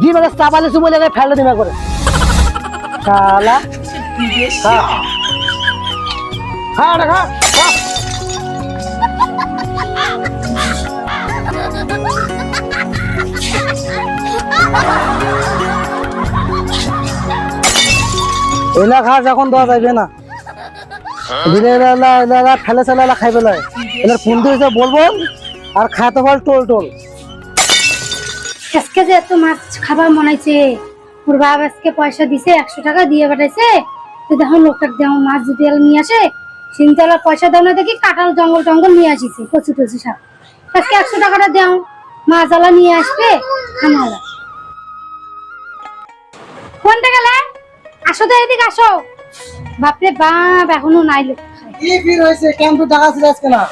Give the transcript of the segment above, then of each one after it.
ঘি মানে চাপালে চুবো লাগে ফেলে দিবে করে শালা খা খা খা খা এলা খা যখন দেওয়া যাবে না দিনে এলা ফেলে চলে এলা খাই পেলায় এলার পুন্ডি হয়েছে বলবো আর খাতে বল টোল টোল আজকে যে এত মাছ খাবার মনাইছে ওর বাবা আজকে পয়সা দিছে 100 টাকা দিয়ে পাঠাইছে তো দেখো লোকটাকে দেও মাছ যদি এলা নিয়ে আসে সিনতলা পয়সা দাও না দেখি কাটাল জঙ্গল জঙ্গল নিয়ে আসিছে কচু টচু সব আজকে 100 টাকাটা দেও মাছ আলা নিয়ে আসবে খানালা কোনটা গেলে আসো তো এদিকে আসো বাপরে বাপ এখনো নাই লোক কি ফির হইছে কেন তো টাকা ছিল আজকে না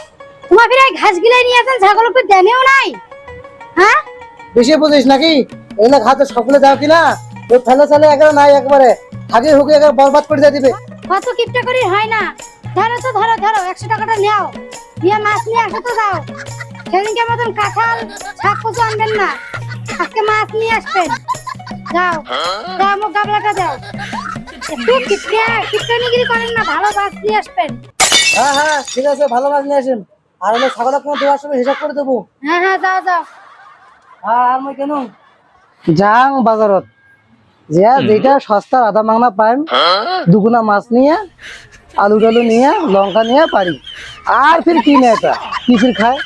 তোমার ফিরে ঘাস গিলাই নিয়ে আসেন ছাগলকে দেনেও নাই হ্যাঁ বেশি বুঝিস নাকি এলা খাতে সকলে দাও কিনা তো ফেলে চলে একবার নাই একবারে আগে হুকে একবার বরবাদ করে দিবে কত কিপটা করি হয় না ধরো তো ধরো ধরো 100 টাকাটা নাও নিয়ে মাছ নিয়ে আসো তো যাও সেদিনকে মতন কাঁঠাল শাক কচু আনবেন না আজকে মাছ নিয়ে আসবেন যাও যাও মোক গাবলাটা দাও একটু কিপটানিগিরি করেন না ভালো মাছ নিয়ে আসবেন হ্যাঁ হ্যাঁ ঠিক আছে ভালো মাছ নিয়ে আসেন আর হলে ছাগলের কোনো দেওয়ার সময় হিসাব করে দেবো হ্যাঁ হ্যাঁ যাও যাও আর মই কেন যাং বাজারত যেটা সস্তা আধা মাংনা পাইম দুগুনা মাছ নিয়ে আলু টালু নিয়ে লঙ্কা নিয়ে পারি আর ফির কি নেই এটা কি ফির খায়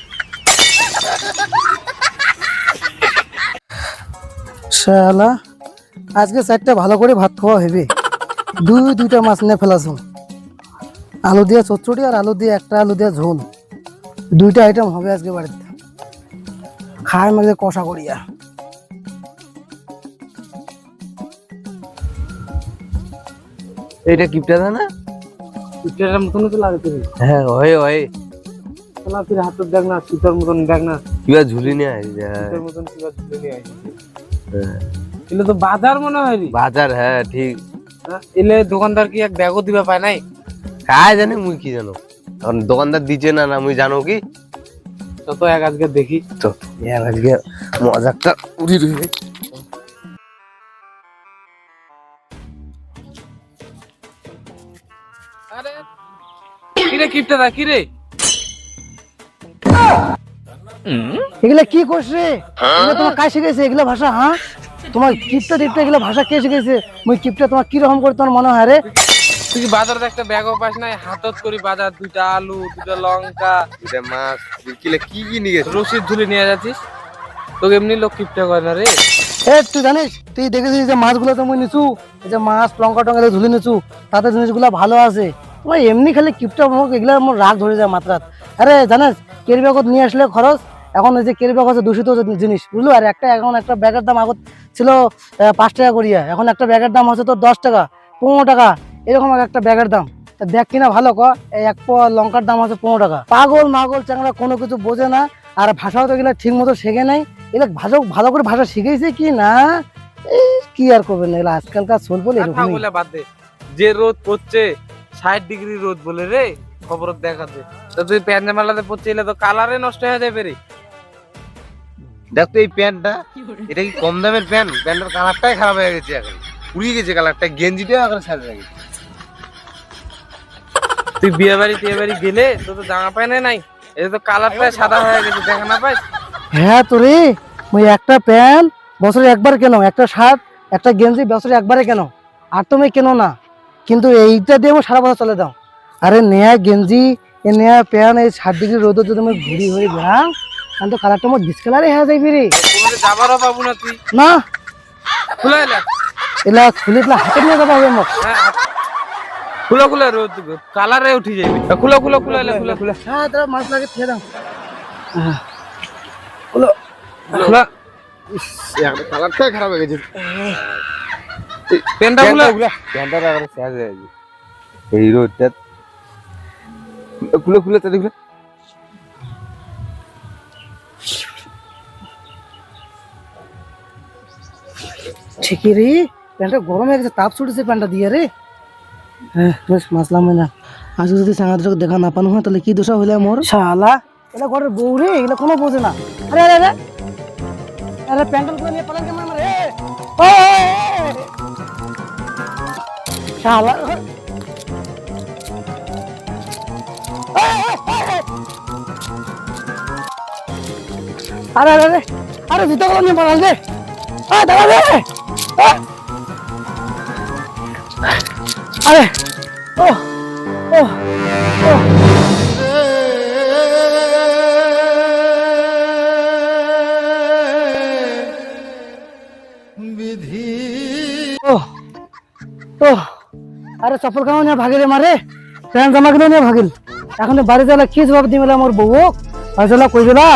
শালা আজকে 4টা ভালো করে ভাত খাওয়া হবে দুইটা মাছ নিয়ে ফেলাছো আলু দিয়ে চচ্চড়ি আর আলু দিয়ে একটা আলু দিয়ে ঝোল দুইটা আইটেম হবে আজকে বাড়িতে খায় মাঝে কষা করিয়া এটা কিপটা না কিপটার মতন তো লাগে তুই হ্যাঁ ওই ওই শালা ফির হাত দেখ না শীতর মতন দেখ না কিবা ঝুলি নিয়ে আই শীতর মতন কিবা ঝুলে নিয়ে আইছে এলে তো বাজার মনে হয় রে বাজার হ্যাঁ ঠিক এলে দোকানদার কি এক ব্যাগও দিবা পায় নাই কায় জানে মুই কি জানো এখন দোকানদার দিছে না না মুই জানো কি তত এক আজকে দেখি তো ইয়ার আজকে মজাকটা উড়ি রইবে আরে কিরে কিপটা দা কিরে এগুলা কি করছে এগুলা তোমার কাজ শিখেছে এগুলা ভাষা হ্যাঁ তোমার কিপটা টিপটা এগুলা ভাষা কে শিখেছে মুই কিপটা তোমার কি রকম করে তোমার মনে হয় রে তুই কি বাজারে একটা ব্যাগও পাস নাই হাতত করি বাজার 2টা আলু 2টা লঙ্কা এটা মাছ কিলে কি কি নিয়ে গেছে রসিদ ঝুলি নিয়ে যাচ্ছিস তোকে এমনি লোক কিপটা করে না রে এ তুই জানিস তুই দেখেছিস যে মাছগুলো তো মুই নিচু এই যে মাছ লঙ্কা টঙ্কা ঝুলে নিচু তাতে জিনিসগুলা ভালো আছে তোমার এমনি খালি কিপটা মুখ এগুলা আমার রাগ ধরে যায় মাত্রাত আরে জানিস কেরি ব্যাগত নিয়ে আসলে খরচ এখন এই যে কেরি ব্যাগ আছে দূষিত জিনিস বুঝলো আর এখন একটা ব্যাগের দাম আগত ছিল 5 টাকা করিয়া এখন একটা ব্যাগের দাম হচ্ছে তো 10 টাকা 15 টাকা এরকম একটা ব্যাগের দাম ব্যাগ কিনা ভালো ক এই এক পোয়া লঙ্কার দাম আছে 15 টাকা পাগল মাগল চ্যাংড়া কোনো কিছু বোঝে না আর ভাষাও তো এগুলা ঠিক মতো শেখে নাই এগুলা ভালো করে ভাষা শিখেছে কি না এই কি আর করবে না এগুলা আজকালকার সোল বলে কথা বলে বাদ দে যে রোদ পড়ছে 60 ডিগ্রি রোদ বলে রে খবর দেখাতে তো তুই প্যান্ট জামালাতে পড়ছে এলে তো কালারে নষ্ট হয়ে যাবে রে দেখ তো এই প্যান্টটা এটা কি কম দামের প্যান্ট প্যান্টের কালারটাই খারাপ হয়ে গেছে এখন পুড়িয়ে গেছে কালারটা গেঞ্জিটাও এখন সাদা হয়ে গেছে তুই বিয়ে বাড়ি গেলে তো তো জামা প্যান্ট নাই এটা তো কালারটা সাদা হয়ে গেছে দেখা না পাইস হ্যাঁ তো রে মুই একটা প্যান্ট বছরে একবার কেন একটা শার্ট একটা গেঞ্জি বছরে একবারে কেন আর তুমি কেন না কিন্তু এইটা দিয়ে আমার সারা বছর চলে দাও আরে নেয়া গেঞ্জি এ নেয়া প্যান্ট এই 60 ডিগ্রি রোদে যদি আমি ঘুরি হয়ে বেড়াং তাহলে তো কালারটা আমার ডিসকালারে হয়ে যাইবি রে যাবারও পাবো না তুই না খুলে এলা এলা খুলে দিলে হাতে নিয়ে যাবা হবে মোক খুলে রোদ কালারে উঠে যাবি খুলে এলা খুলে হ্যাঁ তোরা মাছ লাগে খেয়ে দাও খুলে কালারটাই খারাপ হয়ে গেছে প্যান্টটা খুলে প্যান্টটা এখন শেষ হয়ে গেছে এই রোদটা খুলে তাদের খুলে ঠিকই রে প্যান্টটা গরম হয়ে গেছে তাপ ছুটেছে প্যান্টটা দিয়ে রে হ্যাঁ বেশ মাসলাম না আজ যদি সাংঘাতিক দেখা না পানো হয় তাহলে কি দোষা হইলে মোর শালা এটা ঘরের বউ রে এগুলো কোনো বোঝে না আরে আরে আরে আরে প্যান্টল করে নিয়ে পালান কেন আমার রে শালা আরে আরে আরে আরে জুতাগুলো নিয়ে পালাল রে দাঁড়া রে আরে ও ও ও ও ও আরে চপ্পল খাও নিয়ে ভাগিলে মারে প্যান্ট জামা গুলো নিয়ে ভাগিল এখন বাড়ি যাওয়া কি জবাব দিবে আমার বউ হয়তো কই দিলা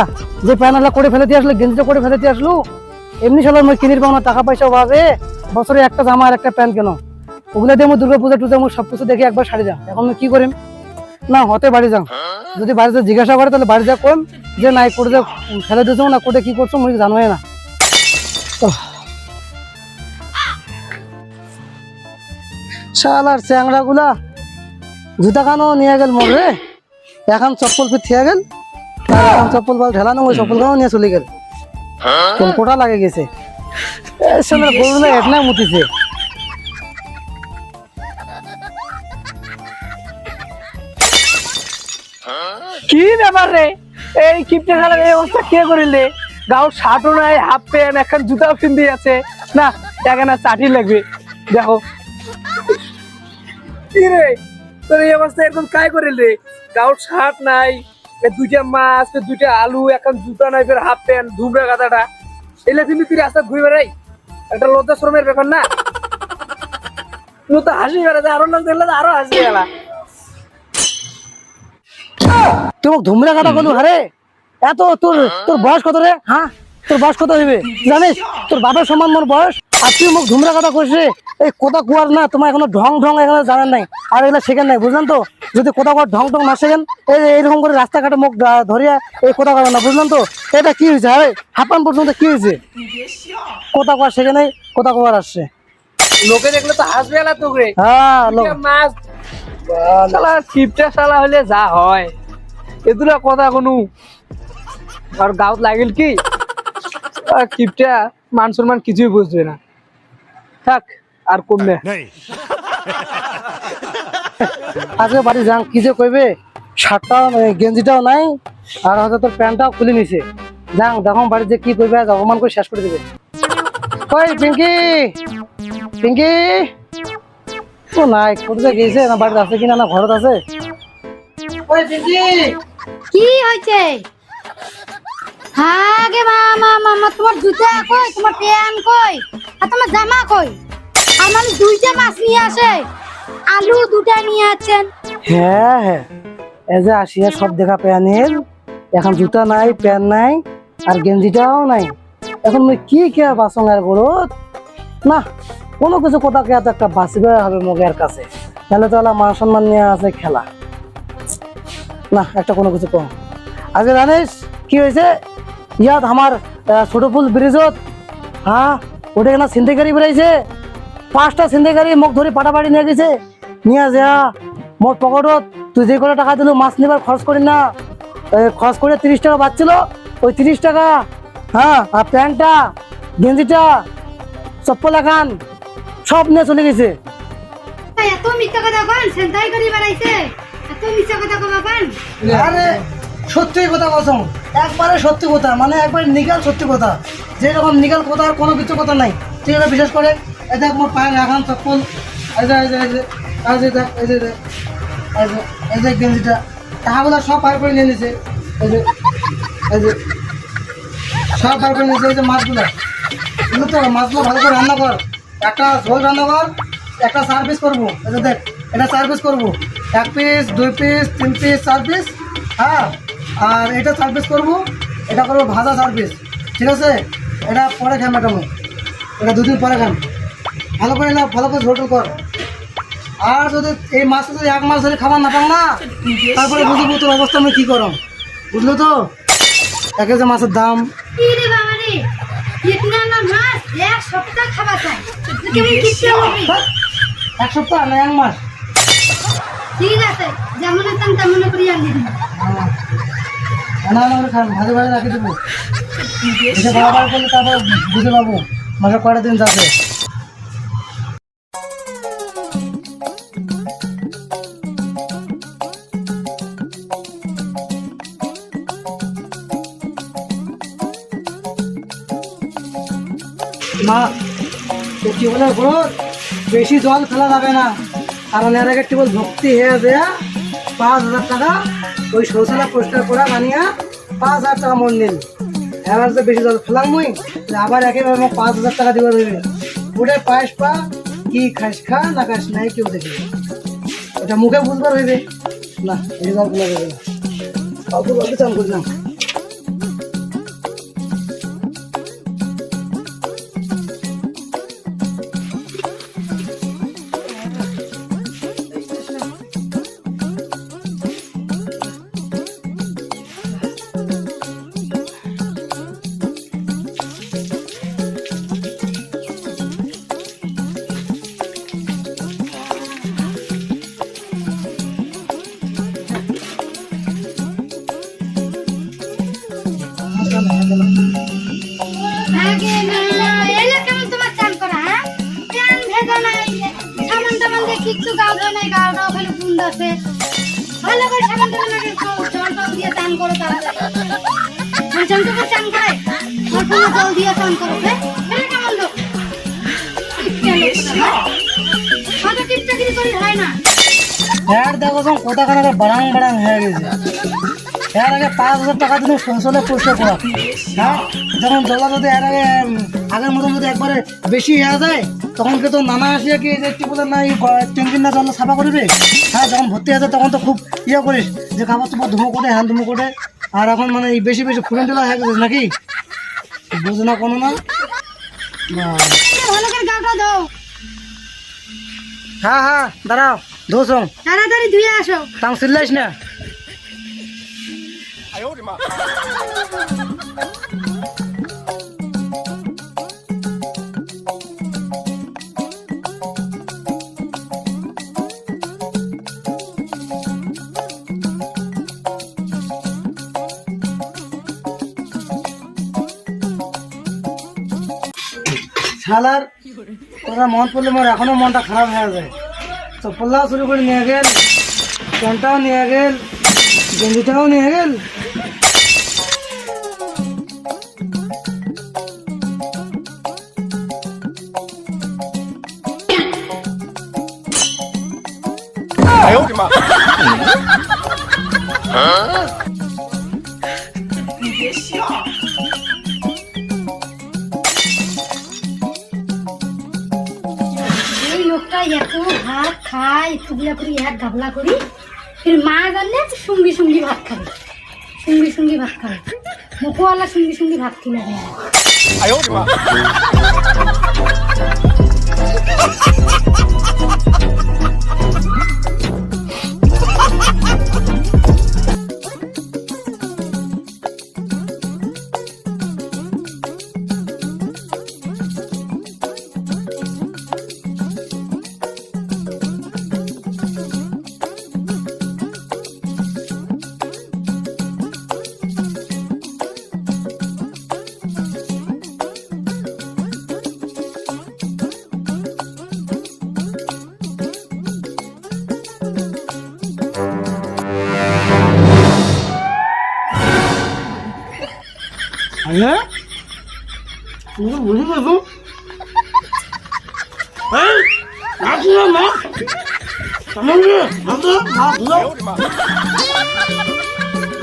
যে প্যান্ট করে ফেলে দিয়ে আসলো গেঞ্জিটা করে ফেলে দিয়ে আসলো এমনি সালা মই কিনির পাও না টাকা পয়সা অভাবে বছরে একটা জামা আর একটা প্যান্ট কেন ওগুলো দিয়ে দুর্গা পূজা টুজা সবকিছু দেখে একবার সারি যাও এখন কি করিম না হতে বাড়ি যাও যদি বাড়িতে জিজ্ঞাসা করে তাহলে বাড়ি যা কম যে নাই করে যে ফেলে দিয়েছো না কোটে কি করছো মুই জানোই না শালার চ্যাংড়া গুলা জুতা খানো নিয়ে গেল মোর রে এখন চপ্পল ফির থিয়া গেল আর এখন চপ্পল বল ঢেলানো ওই চপ্পল খানো নিয়ে চলে গেল কোটা লাগে গেছে গরু না এক না মুতিছে কি ব্যাপার রে এই কিপটে খেলার এই অবস্থা কে করিলে গাও শার্টও নাই হাফ প্যান্ট এখন জুতাও পিন্দি আছে না এখানে চাটি লাগবে দেখো কি রে তোর এই অবস্থা একদম কাই করিলে গাও শার্ট নাই দুইটা মাছ দুইটা আলু এখন জুতা নাই ফের হাফ প্যান্ট ধুবড়া গাদাটা এলে কিন্তু তুই রাস্তা ঘুরে বেড়াই একটা লজ্জা শ্রমের ব্যাপার না তুই তো হাসি বেড়াতে আরো লোক দেখলে আরো হাসি গেলা তুই ধুমরা কাটা করলু হারে এত তোর তোর বয়স কত রে হ্যাঁ তোর বয়স কত হইবে জানিস তোর বাবার সমান মোর বয়স আর তুই মুখ ধুমরা কাটা করিস রে এই কোথা কুয়ার না তোমার এখনো ঢং ঢং এখানে জানেন নাই আর এগুলো শেখেন নাই বুঝলেন তো যদি কোথা কুয়ার ঢং ঢং না শেখেন এই এইরকম করে রাস্তাঘাটে মুখ ধরিয়া এই কোথা কুয়ার না বুঝলেন তো এটা কি হয়েছে আরে হাপান পর্যন্ত কি হয়েছে কোথা কুয়ার শেখে নাই কোথা কুয়ার আসছে লোকে দেখলে তো হাসবে এলা তো রে হ্যাঁ মাছ শালা কিপটা শালা হলে যা হয় এদুরা কথা কোনো আর গাঁত লাগিল কি কিপটা মান সম্মান কিছুই বুঝবে না থাক আর কমবে আজকে বাড়ি যান কি যে কইবে শার্টটাও গেঞ্জিটাও নাই আর হয়তো তোর প্যান্টটাও খুলে নিছে যান দেখো বাড়ি যে কি কইবে আজ অপমান করে শেষ করে দেবে ওই পিঙ্কি পিঙ্কি ও নাই কোথায় গেছে না বাড়িতে আছে কিনা না ঘরত আছে ওই পিঙ্কি কি হয়েছে হ্যাঁ গে মামা মামা তোমার জুতা কই তোমার প্যান্ট কই আর তোমার জামা কই আর মানে দুইটা মাছ নিয়ে আসে আলু দুটা নিয়ে আছেন হ্যাঁ হ্যাঁ এই যে আসিয়া সব দেখা প্যানের এখন জুতা নাই প্যান্ট নাই আর গেঞ্জিটাও নাই এখন মুই কি কে বাসং আর গরত না কোনো কিছু কথা কে একটা বাঁচিবে হবে মগের কাছে তাহলে তো মান সম্মান নিয়ে আছে খেলা না একটা কোনো কিছু কম আজকে জানিস কি হয়েছে ইয়াত আমার ছোট ফুল ব্রিজত হ্যাঁ ওটা না ছিনতাইকারী বেড়াইছে 5টা ছিনতাইকারী মুখ ধরে পাটাপাটি নিয়ে গেছে নিয়ে যা মোট পকেটত তুই যে করে টাকা দিলু মাছ নিবার খরচ করি না খরচ করে 30 টাকা বাঁচছিল ওই 30 টাকা হ্যাঁ আর প্যান্টটা গেঞ্জিটা চপ্পল এখান সব নিয়ে চলে গেছে এত মিথ্যা কথা কোন সেন্টাই করি বানাইছে এত মিথ্যা কথা কবান আরে সত্যি কথা কসম একবারে সত্যি কথা মানে একবারে নিগাল সত্যি কথা যেরকম নিগাল কথা আর কোনো কিছু কথা নাই তুই এটা বিশেষ করে এই দেখ মোর পায়ের এখন চপ্পল এই যে এই যে এই যে এই যে দেখ এই যে এই যে গেঞ্জিটা টাকাগুলো সব বার করে নিয়ে নিছে এই যে সব বার করে নিয়েছে এই যে মাছগুলো বুঝলি তো মাছগুলো ভালো করে রান্না কর একটা ঝোল রান্না কর একটা 4 পিস করবো এই যে দেখ এটা 4 পিস করবো 1 পিস 2 পিস 3 পিস 4 পিস হ্যাঁ আর এটা 4 পিস করবো এটা করবো ভাজা 4 পিস ঠিক আছে এটা পরে খান ম্যাডাম এটা 2 দিন পরে খান ভালো করে না ভালো করে ঝোল কর আর যদি এই মাছটা যদি 1 মাস ধরে খাবার না পাও না তারপরে বুঝবো তোর অবস্থা আমি কি করো বুঝলো তো এক কেজি মাছের দাম কি রে বাবা রে ইতনা না মাছ এক সপ্তাহ খাবা চাই তুই কেমন কিচ্ছে হবি 1 সপ্তাহ না 1 মাস ঠিক আছে যেমন আছেন তেমন করে আনি দিন না না খান ভাজে ভাজে রাখি দেবো এটা বারবার করলে তারপর বুঝে পাবো মাসে কয়টা দিন যাচ্ছে? মা, টিউবওয়েলের উপর বেশি জল ফেলা যাবে না, কারণ এর আগে টিউবওয়েল ভর্তি হয়ে দেয়া 5,000 টাকা ওই শৌচালয় পরিষ্কার করা বানিয়ে 5,000 টাকা মন নিন। এবার যে বেশি জল ফেলাম মুই, আবার একেবারে 5,000 টাকা দিবার হইবে। ওটাই পায়েস পা কি খাস খা না খাস নাই কেউ দেখবে, এটা মুখে বুঝবার হইবে না। এই জল ফেলা যাবে না, অল্প জলদি চান করলাম। আগে না এলে কেমন তোমার চান করা, হ্যাঁ? চান ভেজা নাই, সাবান টাবান দিয়ে কিচ্ছু গাও ধোয় নাই, গাওটাও খালি বুন্দ আছে। ভালো করে সাবান টাবান দিয়ে জল টল দিয়ে চান করো তাড়াতাড়ি। চান করে চান করে অল্প জল দিয়ে চান করো, হ্যাঁ? এটা কেমন লোক? কত টিপটাকিরি করি হয় না। এর দেখো যখন কোথাখানে বাড়াং বাড়াং হয়ে গেছে। এর আগে 5,000 টাকা দিন শৌচালয় পরিষ্কার করা, হ্যাঁ? যখন জল যদি এর আগে আগের মতন যদি একবারে বেশি হয়ে যায়, তখন কিন্তু নানা আসিয়া কি যে টিউবওয়েলের না ট্যাঙ্কির না জল সাফা করবে, হ্যাঁ? যখন ভর্তি হয়ে যায় তখন তো খুব ইয়ে করিস যে কাপড় চোপড় ধুমো করে হ্যান ধুমো করে। আর এখন মানে এই বেশি বেশি ফুলেন টেলা হয়ে গেছিস নাকি, বুঝো না কোনো না। ভালো করে গাওটা দাও, হ্যাঁ হ্যাঁ দাঁড়াও, ধোস তাড়াতাড়ি ধুয়ে আসো। তাং চিল্লাইস না। শালার কথা মন পড়লে মোর এখনো মনটা খারাপ হয়ে যায়। চপ্পলটাও চুরি করে নিয়ে গেল, প্যান্টটাও নিয়ে গেল, গেঞ্জিটাও নিয়ে গেল। এই লোকটা এত ভাত খায়, একটু পুরি এক গাবলা করি, ফির মা জানলে সঙ্গী সঙ্গী ভাত খাবে, সঙ্গী সঙ্গী ভাত খাবে, মুখওয়ালা সঙ্গী সঙ্গী ভাত খেলে হ্যাঁ তুমি বুঝে গেছো?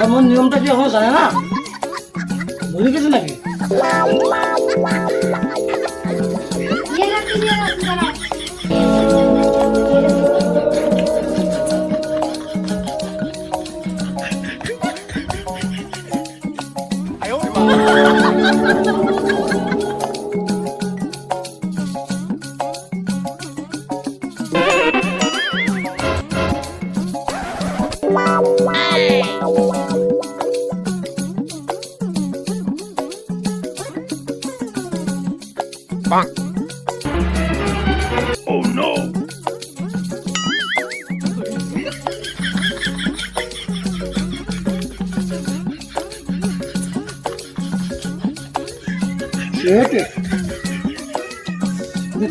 এমন নিয়মটা কি এখন জানে না, ভুলে গেছে নাকি?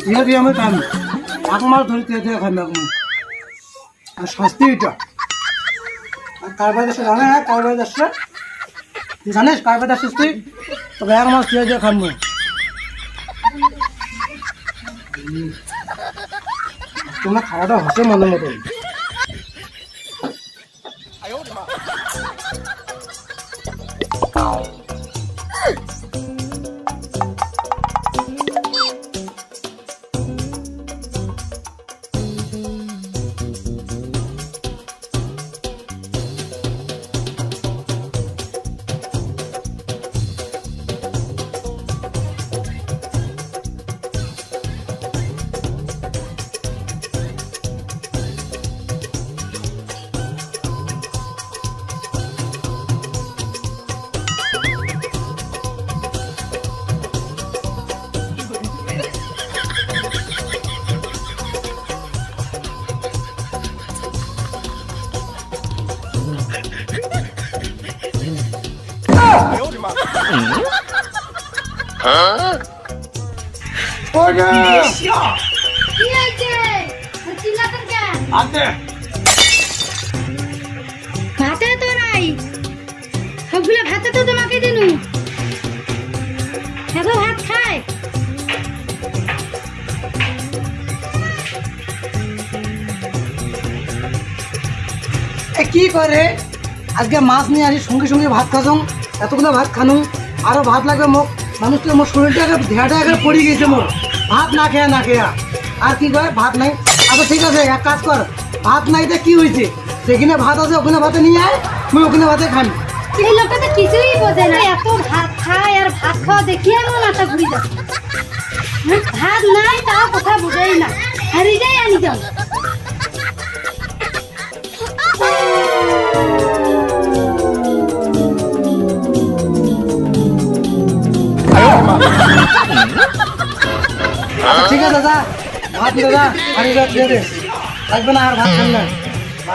ধীরে ধীরে আমি খাম 1 মাস ধরে ধীরে ধীরে খাম 1 মাস আর শাস্তি এটা আর কারবার দেশে জানে হ্যাঁ কারবার দেশে তুই জানিস কারবার দেশে তুই তবে 1 মাস ধীরে ধীরে খাম তোমরা খাওয়াটা হচ্ছে মনের মতন কি হয়েছে চিল্লাতেন কেন ভাতে তো নাই সবগুলো ভাতে তো তোমাকে দিনু এত ভাত খায় কি করে আজকে মাছ নিয়ে আসি সঙ্গে সঙ্গে ভাত খাসং এতগুলো ভাত খানু আরো ভাত লাগবে মোক মানুষটা মোর শরীরটা ঢেঁটা একবার পড়ে গেছে মোর ভাত না খেয়া না খেয়া আর কি করে ভাত নাই আচ্ছা ঠিক আছে এক কাজ কর ভাত নাই তো কি হয়েছে সেখানে ভাত আছে ওখানে ভাতে নিয়ে আয় তুই ওখানে ভাতে খাবি এই লোকটা তো কিছুই বোঝে না এত ভাত খায় আর ভাত খাওয়া দেখিয়ে আমার মাথা ঘুরে যায় ভাত নাই তাও কথা বুঝেই না হারি যাই আনি যাও আচ্ছা ঠিক আছে দাদা ভাত দাদা পানি ভাত দিয়ে দে লাগবে না আর ভাত খান না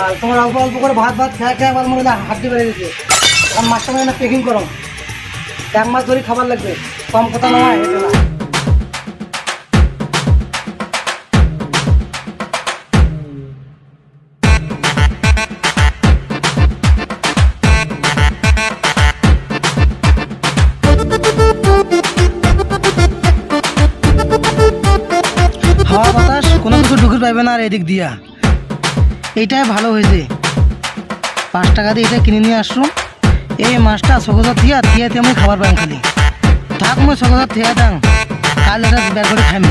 আর তোমার অল্প অল্প করে ভাত ভাত খেয়ে খেয়ে আমার মনে হয় হাড্ডি বেড়ে গেছে আর মাসটা মানে প্যাকিং করো 1 মাস ধরে খাবার লাগবে কম কথা নয় এটা না হাওয়া বাতাস কোনো কিছু ঢুকে পাইবে না আর এদিক দিয়া এইটাই ভালো হয়েছে 5 টাকা দিয়ে এটা কিনে নিয়ে আসুন এই মাছটা সকজা থিয়া থিয়া আমি খাবার পাই খালি থাক মই সকজা থিয়া দাং কাল এটা বের করে খাইম